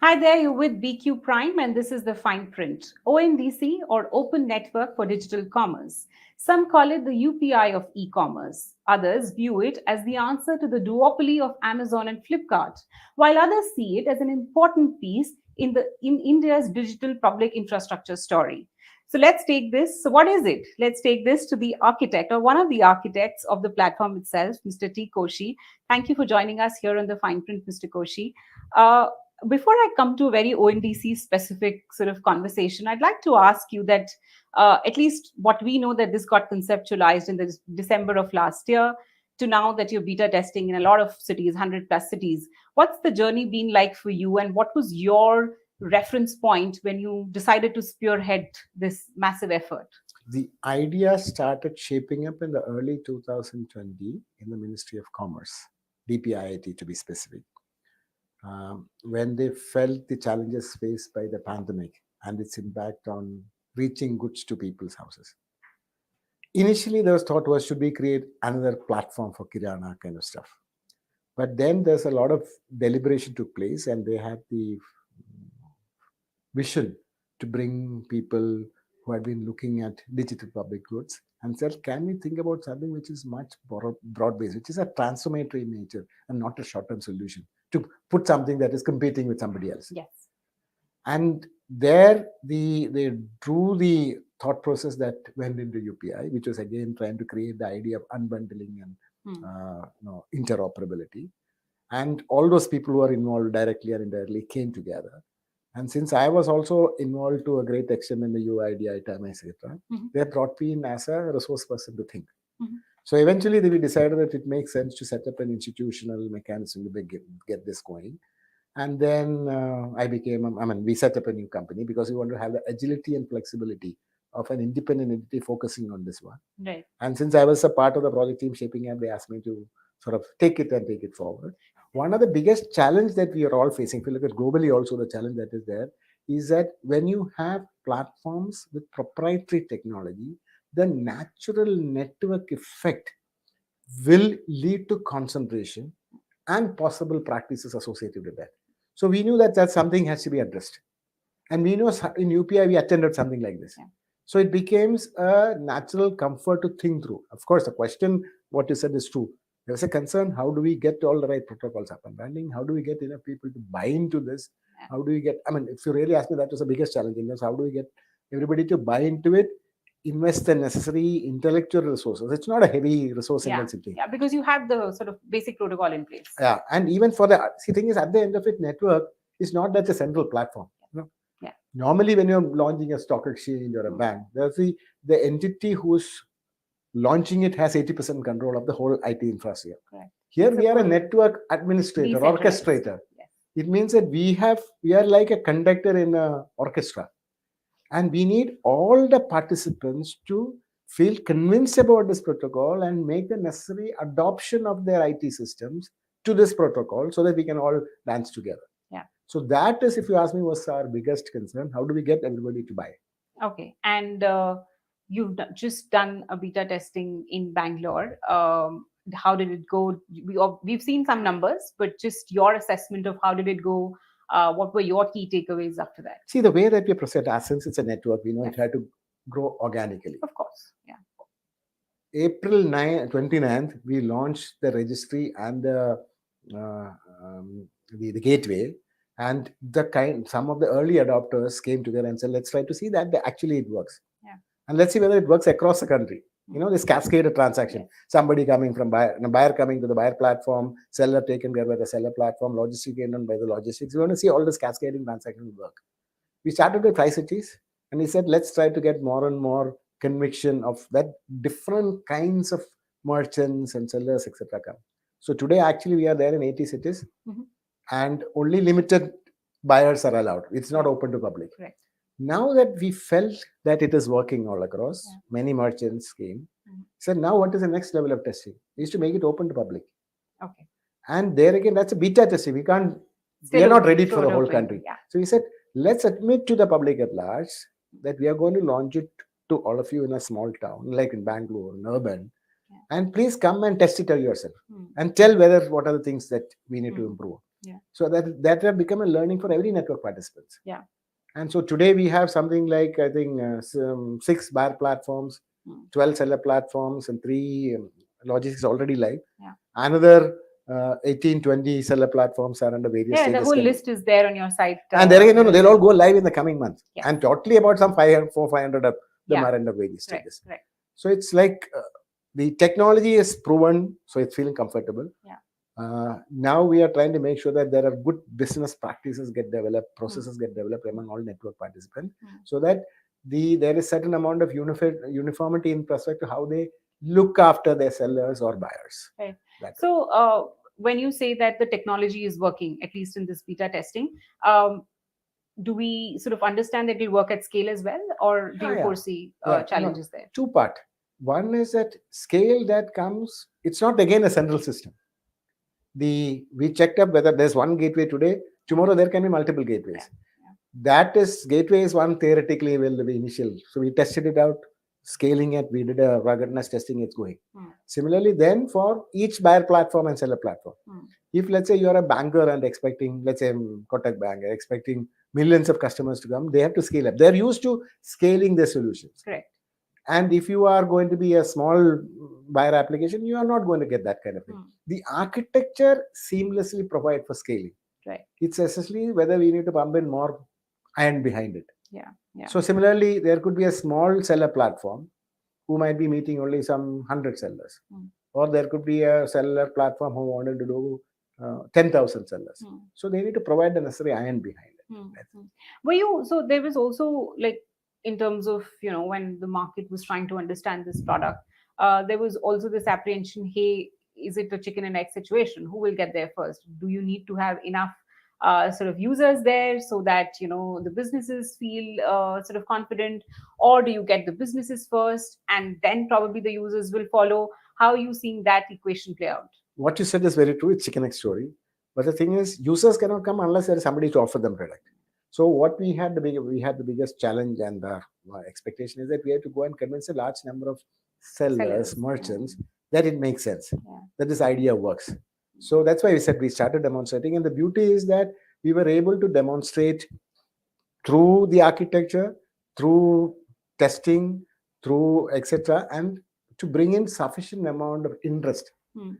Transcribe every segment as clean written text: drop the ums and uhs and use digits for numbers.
Hi there, you're with BQ Prime, and this is the fine print. ONDC, or Open Network for Digital Commerce. Some call it the UPI of e commerce. Others view it as the answer to the duopoly of Amazon and Flipkart, while others see it as an important piece in India's digital public infrastructure story. So let's take this. So, what is it? Let's take this to the architect or one of the architects of the platform itself, Mr. T. Koshi. Thank you for joining us here on the fine print, Mr. Koshi. Uh, Before I come to a very ONDC specific sort of conversation, I'd like to ask you that at least what we know that this got conceptualized in the December of last year to now that you're beta testing in a lot of cities, 100 plus cities. What's the journey been like for you, and what was your reference point when you decided to spearhead this massive effort? The idea started shaping up in the early 2020 in the Ministry of Commerce, DPIIT to be specific, when they felt the challenges faced by the pandemic and its impact on reaching goods to people's houses. Initially, the thought was, should we create another platform for Kirana kind of stuff? But then there's a lot of deliberation took place, and they had the vision to bring people who had been looking at digital public goods and said, can we think about something which is much broad-based, which is a transformatory nature and not a short-term solution, to put something that is competing with somebody else. Yes. And there they drew the thought process that went into UPI, which was again trying to create the idea of unbundling and interoperability. And all those people who are involved directly or indirectly came together. And since I was also involved to a great extent in the UIDI time, etc., they brought me in as a resource person to think. So eventually we decided that it makes sense to set up an institutional mechanism to get this going. And then we set up a new company because we want to have the agility and flexibility of an independent entity focusing on this one. Right. And since I was a part of the project team shaping up, they asked me to sort of take it forward. One of the biggest challenge that we are all facing, if you look at globally also, the challenge that is there is that when you have platforms with proprietary technology, the natural network effect will lead to concentration and possible practices associated with that. So we knew that something has to be addressed. And we know in UPI, we attended something like this. Yeah. So it becomes a natural comfort to think through. Of course, the question, what you said is true. There was a concern, how do we get all the right protocols up and running? How do we get enough people to buy into this? Yeah. How do we get, if you really ask me, that was the biggest challenge in this. How do we get everybody to buy into it, invest the necessary intellectual resources? It's not a heavy resource intensive thing. Yeah, because you have the sort of basic protocol in place. Yeah, and even for the thing is, at the end of it, network is not that a central platform. Yeah. Normally, when you're launching a stock exchange or a bank, there's the entity who's launching it has 80% control of the whole IT infrastructure. Correct. Here we are a network administrator, orchestrator. Yes. It means that we are like a conductor in an orchestra. And we need all the participants to feel convinced about this protocol and make the necessary adoption of their IT systems to this protocol so that we can all dance together. Yeah. So that is, if you ask me, was our biggest concern. How do we get everybody to buy? Okay. And you've just done a beta testing in Bangalore. How did it go? We've seen some numbers, but just your assessment of how did it go? What were your key takeaways after that? See, the way that we proceed, since it's a network, we know it had to grow organically. Of course, yeah. April 29th, we launched the registry and the gateway, and some of the early adopters came together and said, let's try to see that actually it works. Yeah. And let's see whether it works across the country. This cascaded transaction. Yes. Somebody coming from buyer coming to the buyer platform, seller taken care by the seller platform, logistics taken by the logistics. We want to see all this cascading transaction work. We started with 5 cities, and we said, let's try to get more and more conviction of that different kinds of merchants and sellers, etc. come. So today, actually, we are there in 80 cities, and only limited buyers are allowed. It's not open to public. Right. Now that we felt that it is working all across, many merchants came. Said, now what is the next level of testing? Is to make it open to public. Okay. And there again, that's a beta testing. We are not ready for the whole country. Yeah. So we said, let's admit to the public at large that we are going to launch it to all of you in a small town, like in Bangalore, in urban. And please come and test it out yourself and tell what are the things that we need to improve. Yeah. So that have become a learning for every network participants. Yeah. And so today we have something like, I think, 6 buyer platforms, 12 seller platforms, and 3 logistics already live. Yeah. Another 18, 20 seller platforms are under various Yeah, the stages. whole list is there on your site. And there again, they'll all go live in the coming months. Yes. And totally about some 500 of them Yeah. are under various Correct, stages. correct. So it's like the technology is proven, so it's feeling comfortable. Yeah. Now we are trying to make sure that there are good business practices get developed, processes get developed among all network participants, so that there is certain amount of uniformity in respect to how they look after their sellers or buyers. Right. That way. So when you say that the technology is working, at least in this beta testing, do we sort of understand that it will work at scale as well, or do you foresee challenges there? 2 part. One is that scale that comes, it's not again a central system. We checked up whether there's one gateway today, tomorrow there can be multiple gateways. That is, gateway is one theoretically will be initial. So we tested it out, scaling it, we did a ruggedness testing, it's going. Similarly, then for each buyer platform and seller platform, if let's say you're a banker and expecting, let's say Kotak Bank, expecting millions of customers to come, they have to scale up. They're used to scaling their solutions. Correct. And if you are going to be a small buyer application, you are not going to get that kind of thing. The architecture seamlessly provide for scaling. Right. It's essentially whether we need to pump in more iron behind it. Yeah. Yeah. So similarly, there could be a small seller platform who might be meeting only some 100 sellers. Or there could be a seller platform who wanted to do 10,000 sellers. So they need to provide the necessary iron behind it. So there was also, like, in terms of, when the market was trying to understand this product, there was also this apprehension, hey, is it a chicken and egg situation? Who will get there first? Do you need to have enough sort of users there so that, the businesses feel sort of confident, or do you get the businesses first and then probably the users will follow? How are you seeing that equation play out? What you said is very true. It's chicken egg story. But the thing is, users cannot come unless there is somebody to offer them product. So what we had the biggest challenge, and my expectation is that we had to go and convince a large number of sellers, merchants, that it makes sense, that this idea works. So that's why we said we started demonstrating. And the beauty is that we were able to demonstrate through the architecture, through testing, through etc., and to bring in sufficient amount of interest.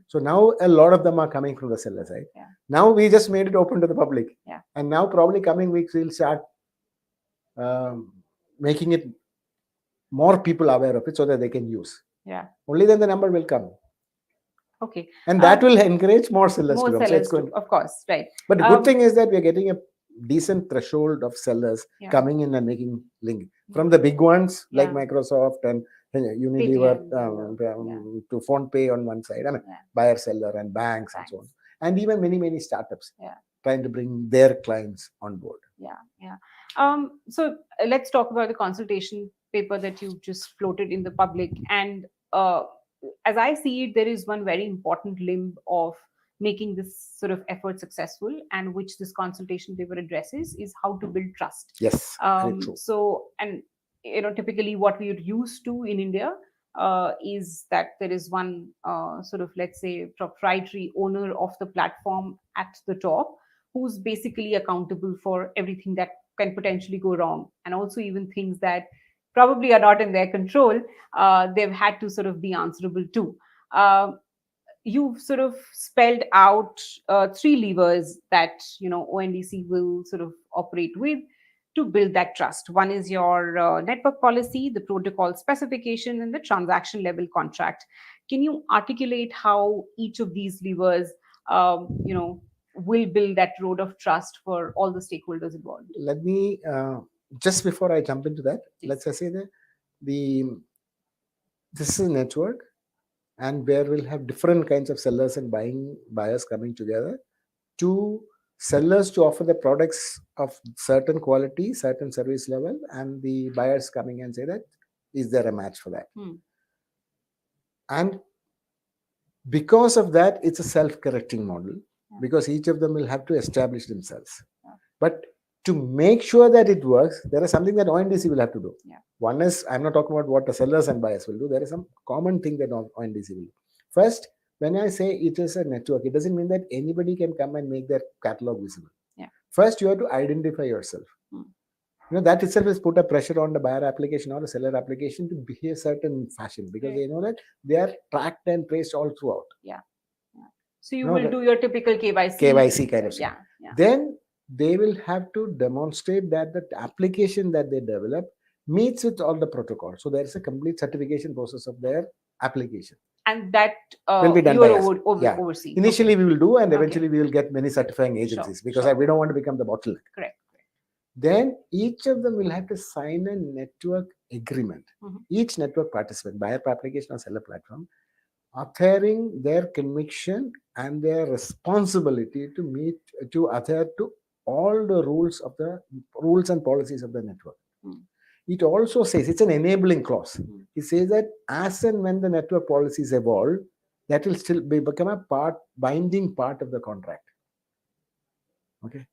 So now a lot of them are coming from the seller side. Now we just made it open to the public. And now probably coming weeks we'll start making it more people aware of it so that they can use. Only then the number will come. Okay. And that will encourage more sellers to come. Sellers of course, right. But the good thing is that we are getting a decent threshold of sellers coming in and making link. From the big ones like Microsoft and Unilever to PhonePe on one side, buyer, seller, and banks and so on. And even many startups trying to bring their clients on board. So let's talk about the consultation paper that you just floated in the public. And as I see it, there is one very important limb of making this sort of effort successful, and which this consultation paper addresses, is how to build trust. Yes, very true. So, and typically what we are used to in India is that there is one sort of, let's say, proprietary owner of the platform at the top, who's basically accountable for everything that can potentially go wrong, and also even things that probably are not in their control, they've had to sort of be answerable to. You've sort of spelled out 3 levers that ONDC will sort of operate with to build that trust. One is your network policy, the protocol specification, and the transaction level contract. Can you articulate how each of these levers, will build that road of trust for all the stakeholders involved? Let me just before I jump into that, let's just say that this is a network, and where we'll have different kinds of sellers and buyers coming together, to sellers to offer the products of certain quality, certain service level, and the buyers coming and say that, is there a match for that? And because of that, it's a self-correcting model, because each of them will have to establish themselves. But to make sure that it works, there is something that ONDC will have to do. One is, I'm not talking about what the sellers and buyers will do. There is some common thing that ONDC will do. First, when I say it is a network, it doesn't mean that anybody can come and make their catalog visible. Yeah. First, you have to identify yourself. Hmm. That itself has put a pressure on the buyer application or the seller application to behave certain fashion, because Right. they know that they are tracked and traced all throughout. Yeah. So you No, will the- do your typical KYC. KYC kind of Yeah. stuff. Yeah. Then they will have to demonstrate that the application that they develop meets with all the protocols. So there is a complete certification process of their application. And that Will be done you by are us. Yeah. overseeing. Initially, we will do, and Okay. eventually we will get many certifying agencies, because sure. we don't want to become the bottleneck. Correct. Then each of them will have to sign a network agreement. Mhm. Each network participant, buyer application or seller platform, authoring their conviction and their responsibility to adhere to all the rules and policies of the network. Mm. It also says, it's an enabling clause. Mm. It says that as and when the network policies evolve, that will still become a binding part of the contract. Okay,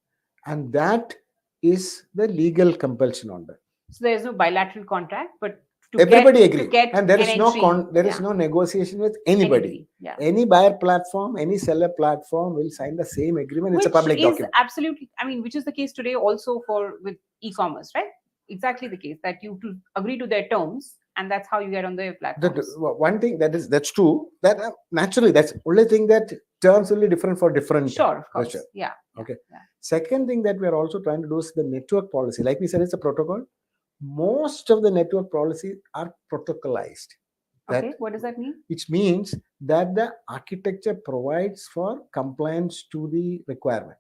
and that is the legal compulsion on that. So there is no bilateral contract, but Everybody agrees, and there an is no entry, no negotiation with anybody. Yeah. Any buyer platform, any seller platform will sign the same agreement. It's a public document. Absolutely, I mean, which is the case today also with e-commerce, right? Exactly the case that you to agree to their terms, and that's how you get on their platforms. One thing that's true, that naturally that's only thing, that terms will be different for different. Sure, of course. Version. Yeah. Okay. Yeah. Second thing that we are also trying to do is the network policy. Like we said, it's a protocol. Most of the network policies are protocolized. Okay, what does that mean? Which means that the architecture provides for compliance to the requirement.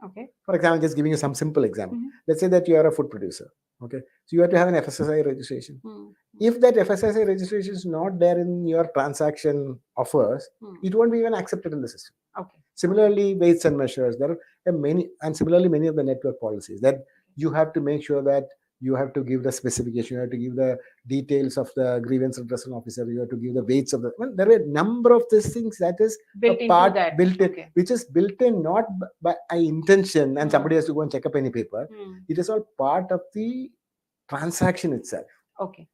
Okay. For example, just giving you some simple example. Mhm. Let's say that you are a food producer. Okay, so you have to have an FSSAI registration. Hmm. If that FSSAI registration is not there in your transaction offers, it won't be even accepted in the system. Okay. Similarly, weights and measures, there are many, and similarly many of the network policies that you have to make sure that you have to give the specification, you have to give the details of the grievance redressal officer, you have to give the weights of the, well, there are a number of these things that is built a part into that. built in, Okay. which is built in not by intention, and somebody has to go and check up any paper. It is all part of the transaction itself. Okay.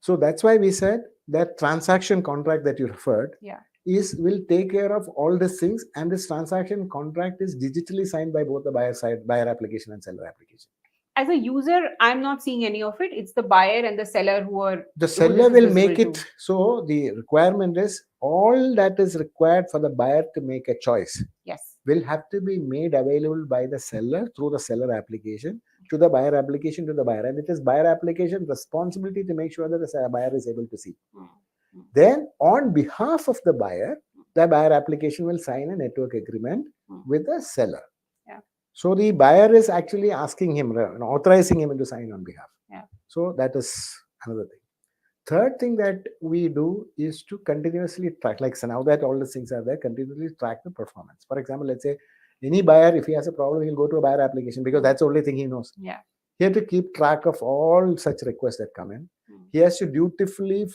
So that's why we said that transaction contract that you referred will take care of all these things, and this transaction contract is digitally signed by both the buyer application and seller application. As a user, I'm not seeing any of it. It's the buyer and the seller who are. The seller will make it. So the requirement is all that is required for the buyer to make a choice. Yes. Will have to be made available by the seller through the seller application to the buyer application to the buyer, and it is buyer application responsibility to make sure that the buyer is able to see. Then on behalf of the buyer application will sign a network agreement with the seller. Yeah. So the buyer is actually asking him, authorizing him to sign on behalf. Yeah. So that is another thing. Third thing that we do is to continuously track, like, so now that all the things are there, continuously track the performance. For example, let's say any buyer, if he has a problem, he'll go to a buyer application because that's the only thing he knows. Yeah. He has to keep track of all such requests that come in. He has to dutifully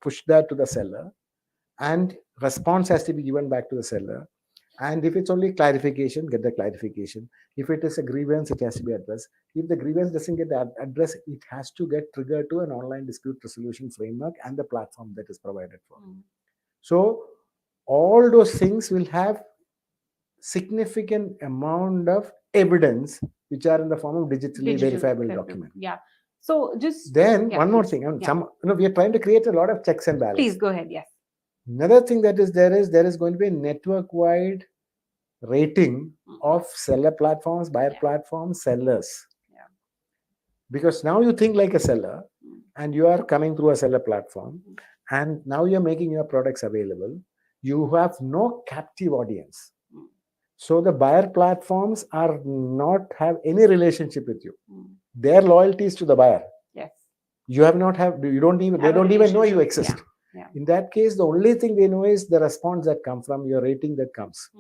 push that to the seller, and response has to be given back to the seller. And if it's only clarification, get the clarification. If it is a grievance, it has to be addressed. If the grievance doesn't get addressed, it has to get triggered to an online dispute resolution framework and the platform that is provided for. So all those things will have significant amount of evidence which are in the form of digitally verifiable document. Yeah. So just then one more thing. We are trying to create a lot of checks and balances. Please go ahead. Yes. Another thing that is there is going to be a network-wide rating of seller platforms, buyer platforms, sellers. Yeah. Because now you think like a seller, and you are coming through a seller platform, and now you're making your products available. You have no captive audience. So the buyer platforms are not have any relationship with you. Their loyalty is to the buyer. Yes. They don't even know you exist. Yeah. In that case, the only thing they know is the response that comes from your rating that comes.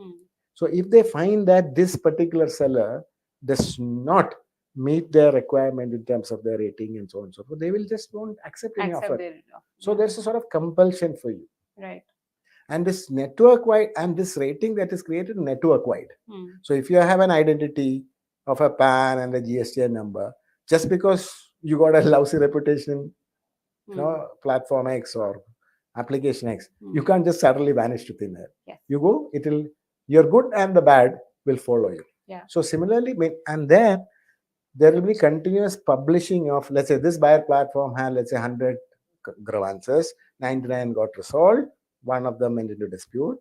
So if they find that this particular seller does not meet their requirement in terms of their rating and so on and so forth, they will just won't accept any offer. So there's a sort of compulsion for you. Right. And this network-wide, and this rating that is created network-wide. So if you have an identity of a PAN and a GSTN number, just because you got a lousy reputation, platform X or application X, Hmm. you can't just suddenly vanish to thin air. Yes. You go, your good and the bad will follow you. Yeah. So similarly, and then there will be continuous publishing of, let's say, this buyer platform had, let's say, 100 grievances, 99 got resolved, one of them went into dispute,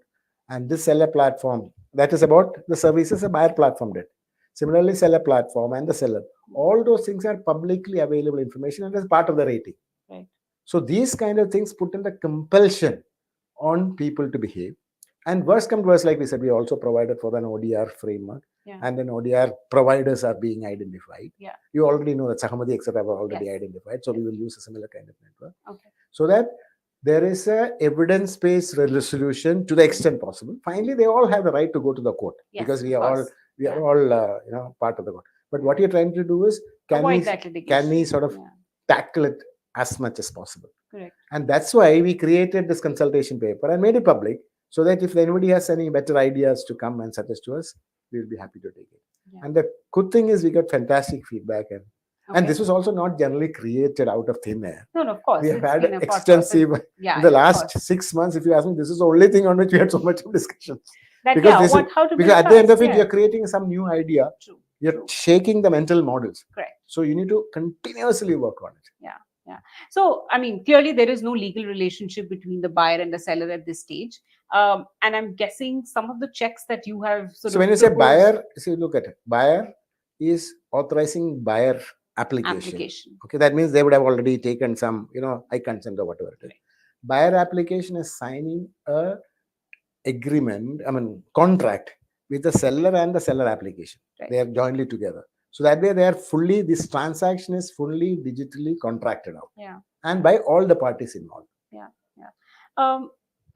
and this seller platform, that is about the services a buyer platform did. Similarly, seller platform and the seller, all those things are publicly available information and as part of the rating. Right. So these kind of things put in the compulsion on people to behave. And worst come to worst, like we said, we also provided for an ODR framework. Yeah. And then ODR providers are being identified. Yeah. You already know that Sahamadi, etc. were already Yes. identified. So we will use a similar kind of network. Okay. So that there is a evidence-based resolution to the extent possible. Finally, they all have the right to go to the court, Yes, because of we are course. all part of the court. But what you're trying to do is, can we sort of tackle it as much as possible? Correct. And that's why we created this consultation paper and made it public, so that if anybody has any better ideas to come and suggest to us, we will be happy to take it. Yeah. And the good thing is we got fantastic feedback, and this was also not generally created out of thin air. No, of course. We have had extensive, in the last 6 months, if you ask me, this is the only thing on which we had so much of discussion. Because at the end of it, you're creating some new idea. True. You're shaking the mental models. Correct. So you need to continuously work on it. Yeah. Yeah. So, I mean, clearly there is no legal relationship between the buyer and the seller at this stage. And I'm guessing some of the checks that you have So when you say buyer, look at it. Buyer is authorizing buyer application. Okay, that means they would have already taken some, I consent or whatever it is. Right. Buyer application is signing a contract with the seller and the seller application. Right. They are jointly together. So that way this transaction is fully digitally contracted out. Yeah. And by all the parties involved. Yeah. Yeah.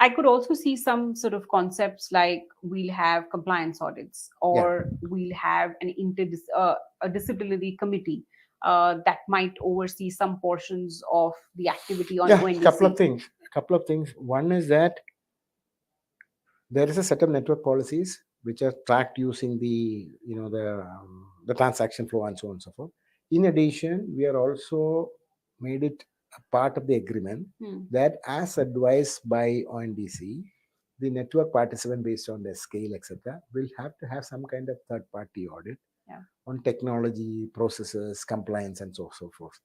I could also see some sort of concepts like we'll have compliance audits, or we'll have a disciplinary committee that might oversee some portions of the activity on ONDC. Couple of things. One is that there is a set of network policies which are tracked using the transaction flow and so on and so forth. In addition, we are also made it a part of the agreement that, as advised by ONDC, the network participant, based on their scale, etc., will have to have some kind of third-party audit on technology, processes, compliance, and so forth.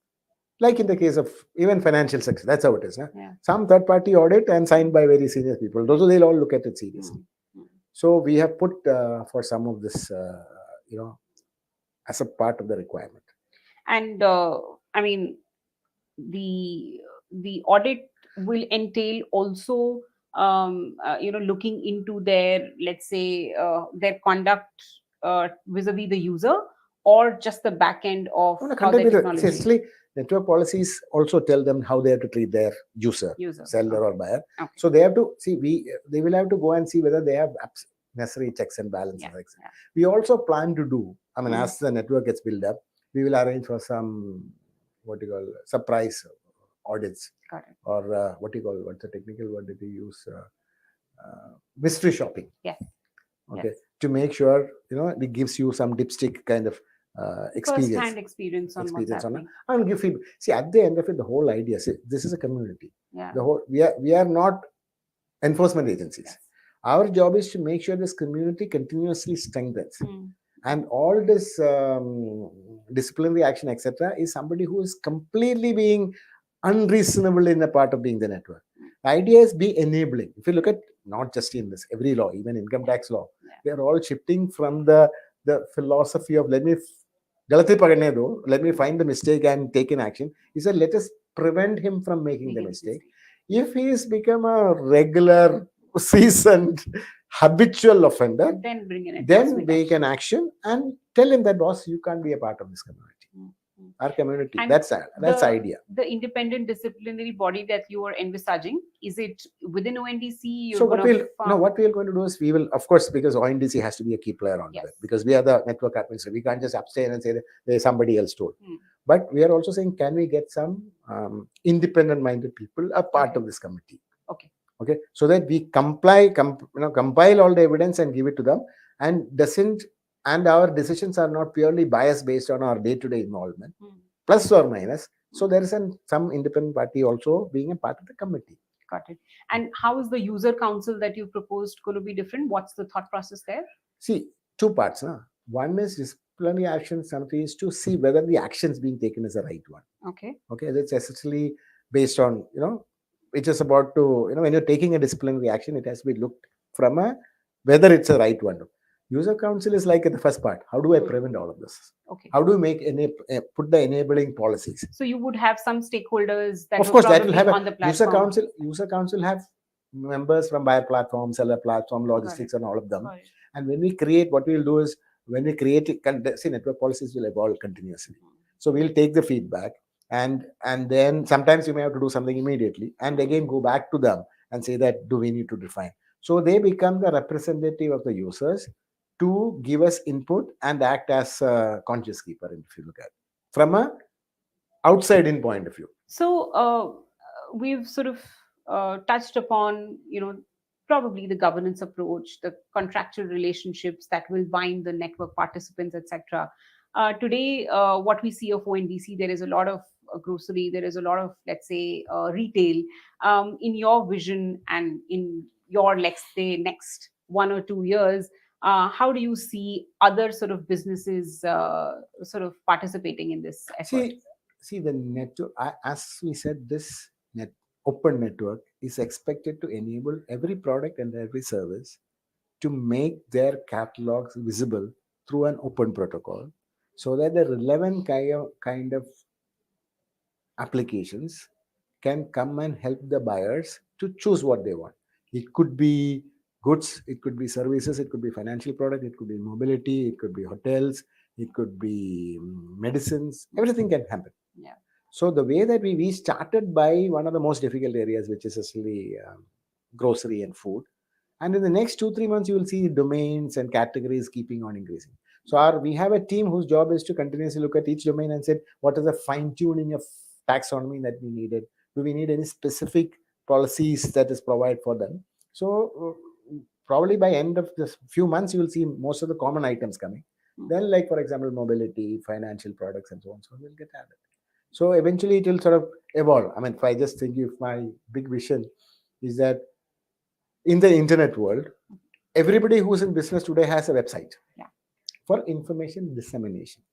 Like in the case of even financial sector, that's how it is. Some third-party audit and signed by very senior people. Those they'll all look at it seriously. So we have put for some of this, as a part of the requirement. And the audit will entail also, looking into their, let's say, their conduct vis-a-vis the user, or just the back end of how their technology. Essentially, network policies also tell them how they have to treat their user. Seller or buyer. Okay. So they have to see. They will have to go and see whether they have necessary checks and balances. Yeah. We also plan to do. As the network gets built up, we will arrange for some surprise audits, or what's the technical word that we use? Mystery shopping. Yes. Okay. Yes. To make sure it gives you some dipstick kind of experience. First-hand experience on what's happening. And give feedback. See, at the end of it, the whole idea. This is a community. Yeah. We are not enforcement agencies. Yes. Our job is to make sure this community continuously strengthens. And all this disciplinary action, etc., is somebody who is completely being unreasonable in a part of being the network. The idea is be enabling. If you look at not just in this, every law, even income tax law, they are all shifting from the philosophy of let me find the mistake and take an action. He said, let us prevent him from making the mistake. If he has become a regular, seasoned, habitual offender, then take an action and tell him that, boss, you can't be a part of this community. Our community, and that's the idea. The independent disciplinary body that you are envisaging, is it within ONDC? So what we are going to do is, we will, of course, because ONDC has to be a key player on that, because we are the network administrator. We can't just abstain and say that there's somebody else told. But we are also saying, can we get some independent-minded people a part of this committee? Okay, so that we compile all the evidence and give it to them, and our decisions are not purely biased based on our day-to-day involvement, plus or minus. So there is some independent party also being a part of the committee. Got it. And how is the user council that you proposed going to be different? What's the thought process there? See, two parts. Huh? One is disciplinary actions, something is to see whether the actions being taken is the right one. Okay. Okay, that's essentially based on, it is about to, when you're taking a disciplinary action, it has to be looked from a whether it's a right one. User council is like the first part. How do I prevent all of this? Okay. How do you make put the enabling policies? So you would have some stakeholders that Of course, that will probably have on the a user platform. council. User council have members from buyer platform, seller platform, logistics, and all of them. Got it. And when we create, what we'll do is when we create it, see, network policies will evolve continuously. So we'll take the feedback and then sometimes you may have to do something immediately and again go back to them and say that do we need to define. So they become the representative of the users to give us input and act as a conscious keeper, if you look at it, from a outside in point of view. So we've sort of touched upon, probably the governance approach, the contractual relationships that will bind the network participants, etc. Today, what we see of ONDC, there is a lot of grocery, there is a lot of, let's say, retail. In your vision and in your, let's say, next 1 or 2 years, how do you see other sort of businesses sort of participating in this effort? See the network, as we said, this open network is expected to enable every product and every service to make their catalogs visible through an open protocol, so that the relevant kind of applications can come and help the buyers to choose what they want. It could be goods, it could be services, it could be financial product, it could be mobility, it could be hotels, it could be medicines. Everything can happen. Yeah. So the way that we started by one of the most difficult areas, which is actually grocery and food. And in the next 2-3 months, you will see domains and categories keeping on increasing. So we have a team whose job is to continuously look at each domain and say, what is the fine tuning of taxonomy that we needed? Do we need any specific policies that is provided for them? So probably by end of this few months, you will see most of the common items coming. Then, like for example, mobility, financial products, and so on, so will get added. So eventually, it will sort of evolve. I mean, if I just think, if my big vision is that in the internet world, everybody who's in business today has a website for information dissemination.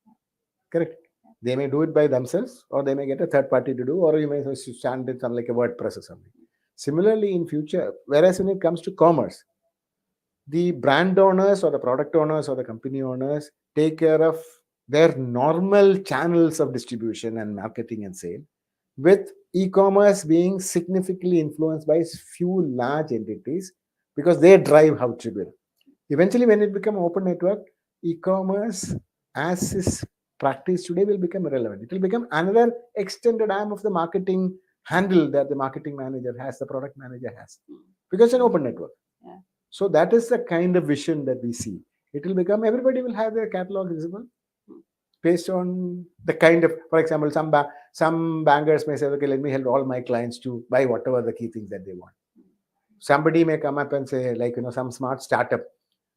Correct? They may do it by themselves, or they may get a third party to do, or you may stand it on like a WordPress or something. Similarly, in future, whereas when it comes to commerce, the brand owners or the product owners or the company owners take care of their normal channels of distribution and marketing and sale, with e-commerce being significantly influenced by few large entities because they drive how to build. Eventually, when it becomes open network, e-commerce as is practiced today will become irrelevant. It will become another extended arm of the marketing handle that the marketing manager has, the product manager has, because it's an open network. Yeah. So that is the kind of vision that we see. It will become, everybody will have their catalog visible based on the kind of, for example, some bankers may say, okay, let me help all my clients to buy whatever the key things that they want. Somebody may come up and say, like, some smart startup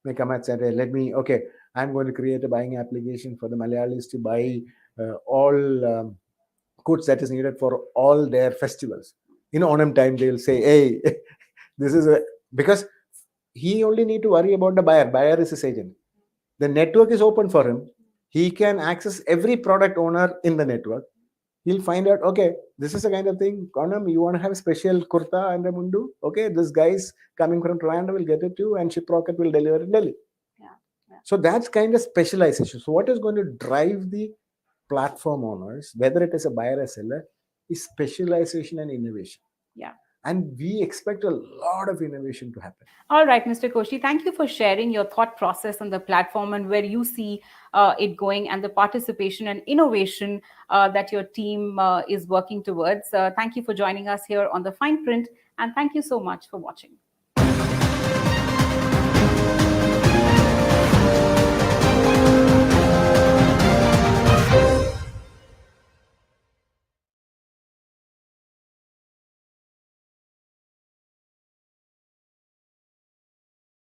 may come and say, okay, I'm going to create a buying application for the Malayalis to buy all goods that is needed for all their festivals. In Onam time, they'll say, hey, this is because he only need to worry about the buyer. Buyer is his agent. The network is open for him. He can access every product owner in the network. He'll find out, okay, this is the kind of thing. Konam, you want to have a special kurta and a mundu? Okay, this guy's coming from Trivandrum will get it to you, and Shiprocket will deliver in Delhi. Yeah. So that's kind of specialization. So what is going to drive the platform owners, whether it is a buyer or seller, is specialization and innovation. Yeah. And we expect a lot of innovation to happen. All right, Mr. Koshi, thank you for sharing your thought process on the platform and where you see it going, and the participation and innovation that your team is working towards. Thank you for joining us here on The Fine Print, and thank you so much for watching.